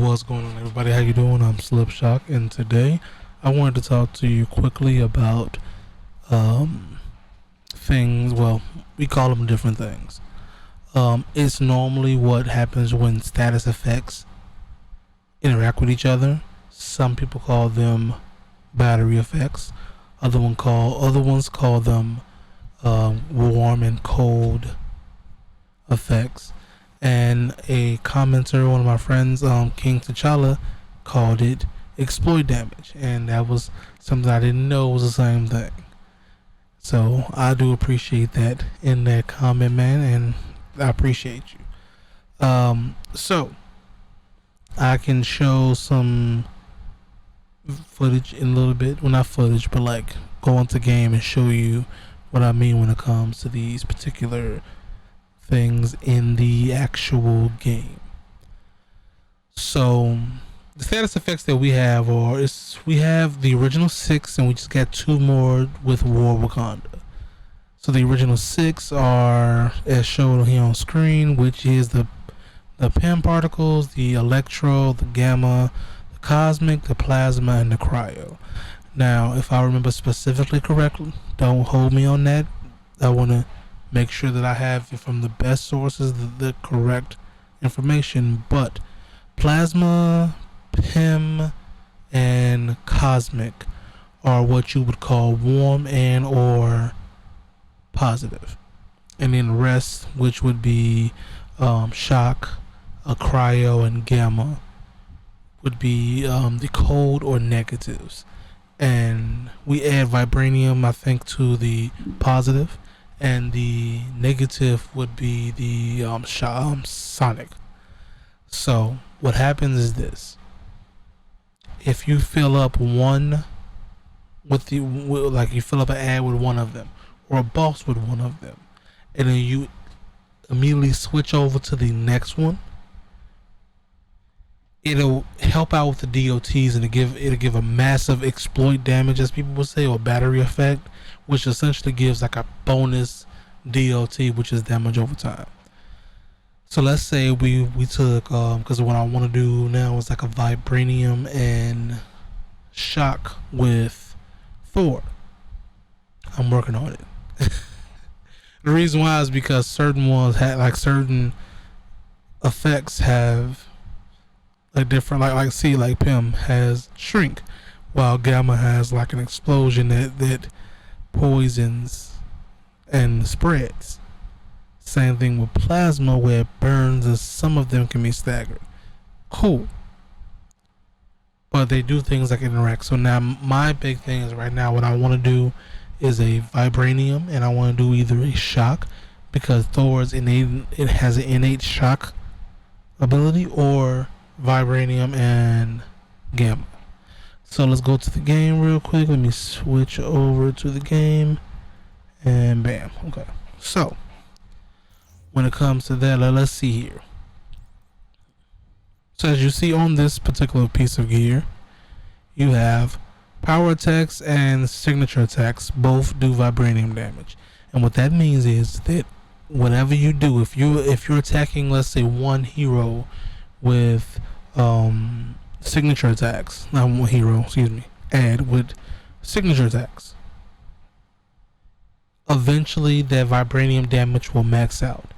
What's going on, everybody? How you doing? I'm Slipshock, and today I wanted to talk to you quickly about things. Well, we call them different things. It's normally what happens when status effects interact with each other. Some people call them battery effects. Other ones call them warm and cold effects. And a commenter, one of my friends, King T'Challa, called it exploit damage, and that was something I didn't know was the same thing. So I do appreciate that in that comment, man, and I appreciate you. So I can show some footage in a little bit. Well, not footage, but like go into game and show you what I mean when it comes to these particular things in the actual game. So the status effects that we have we have the original 6 and we just got 2 more with War Wakanda. So the original 6 are as shown here on screen, which is the PIM particles, the electro, the gamma, the cosmic, the plasma, and the cryo. Now, if I remember specifically correctly, don't hold me on that. I want to make sure that I have it from the best sources, the correct information. But plasma, PIM, and cosmic are what you would call warm and or positive. And then the rest, which would be shock, cryo, and gamma, would be the cold or negatives. And we add vibranium, I think, to the positive, and the negative would be the sonic. So what happens is this: if you fill up one like you fill up an ad with one of them, or a boss with one of them, and then you immediately switch over to the next one, it'll help out with the DOTs, and it'll give a massive exploit damage, as people would say, or battery effect, which essentially gives like a bonus DOT, which is damage over time. So let's say we took because what I want to do now is like a vibranium and shock with Thor. I'm working on it. The reason why is because certain ones have like certain effects have like different, like PIM has shrink, while gamma has like an explosion that poisons and spreads. Same thing with plasma, where it burns and some of them can be staggered. Cool. But they do things like interact. So now my big thing is right now what I want to do is a vibranium, and I want to do either a shock, because Thor's it has an innate shock ability, or vibranium and gamma. So let's go to the game real quick. Let me switch over to the game, and bam. Okay. So when it comes to that, let's see here. So as you see on this particular piece of gear, you have power attacks and signature attacks. Both do vibranium damage, and what that means is that whatever you do, if you're attacking, let's say, one hero with signature attacks, not one hero, excuse me, add with signature attacks, eventually that vibranium damage will max out.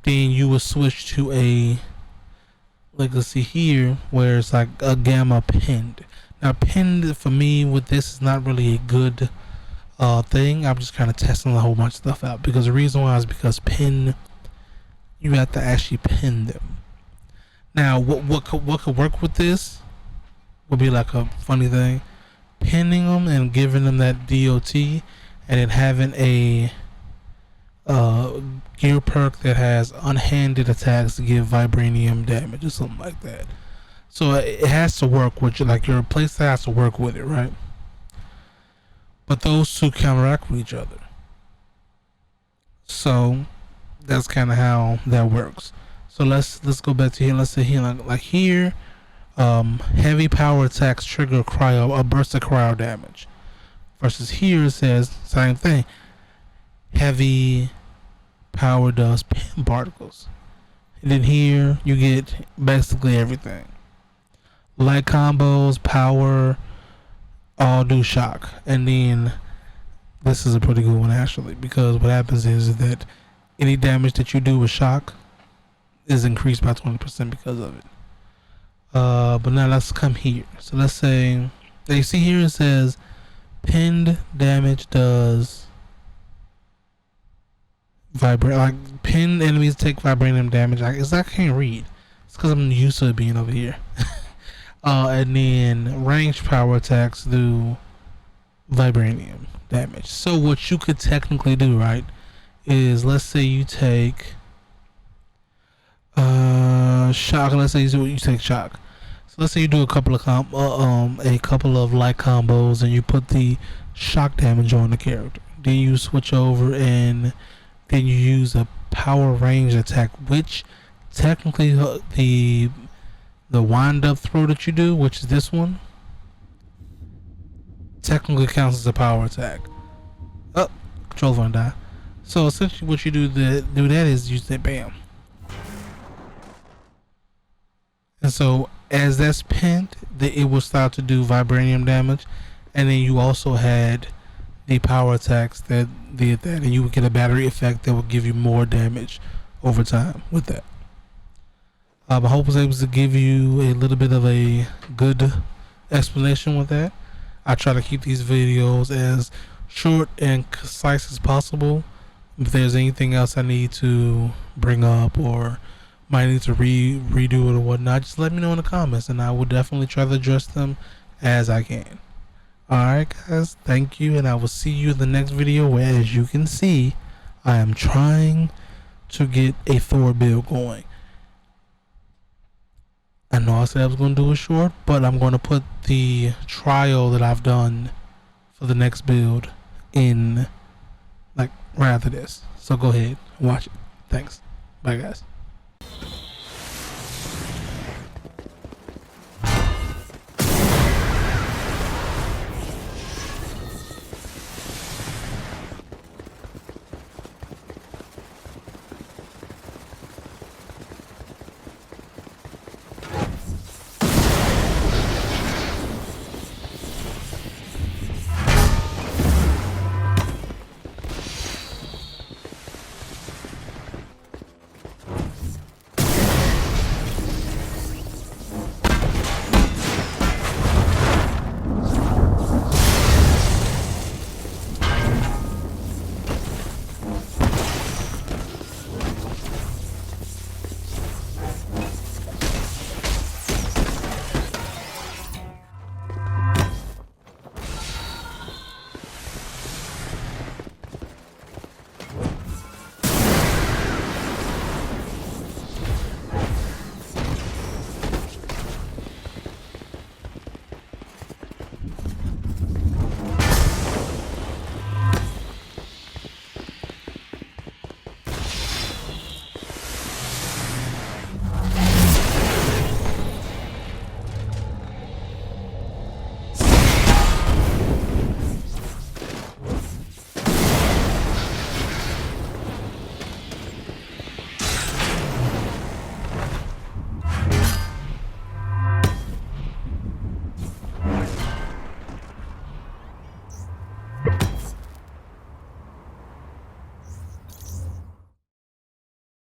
Then you will switch to a, like, let's see here, where it's like a gamma pinned. Now, pinned for me with this is not really a good thing. I'm just kind of testing a whole bunch of stuff out, because the reason why is because pin, you have to actually pin them. Now, what could work with this would be like a funny thing, pinning them and giving them that DOT, and then having a gear perk that has unhanded attacks to give vibranium damage or something like that. So it has to work with you, like your playset has to work with it, right? But those two counteract with each other. So that's kind of how that works. So let's go back to here. Let's say here, like here, heavy power attacks trigger a burst of cryo damage. Versus here it says same thing. Heavy power does PIM particles. And then here you get basically everything. light combos, power, all do shock. And then this is a pretty good one actually, because what happens is that any damage that you do with shock is increased by 20% because of it. But now let's come here. So let's say, you see here it says pinned damage does vibrate, like pinned enemies take vibranium damage. I can't read. It's because I'm used to it being over here. And then ranged power attacks do vibranium damage. So what you could technically do, right, is let's say you take shock. Let's say you take shock. So let's say you do a couple of light combos and you put the shock damage on the character. Then you switch over and then you use a power range attack, which technically the wind up throw that you do, which is this one, technically counts as a power attack. Oh, control gonna die. So essentially what you do that is you say bam. And so as that's pinned, it will start to do vibranium damage. And then you also had the power attacks that did that, and you would get a battery effect that will give you more damage over time with that. I hope I was able to give you a little bit of a good explanation with that. I try to keep these videos as short and concise as possible. If there's anything else I need to bring up or might need to redo it or whatnot, just let me know in the comments and I will definitely try to address them as I can. Alright guys, thank you, and I will see you in the next video where, as you can see, I am trying to get a Thor build going. I know I said I was going to do it short, but I'm going to put the trial that I've done for the next build in, like, right after this. So go ahead and watch it. Thanks. Bye guys.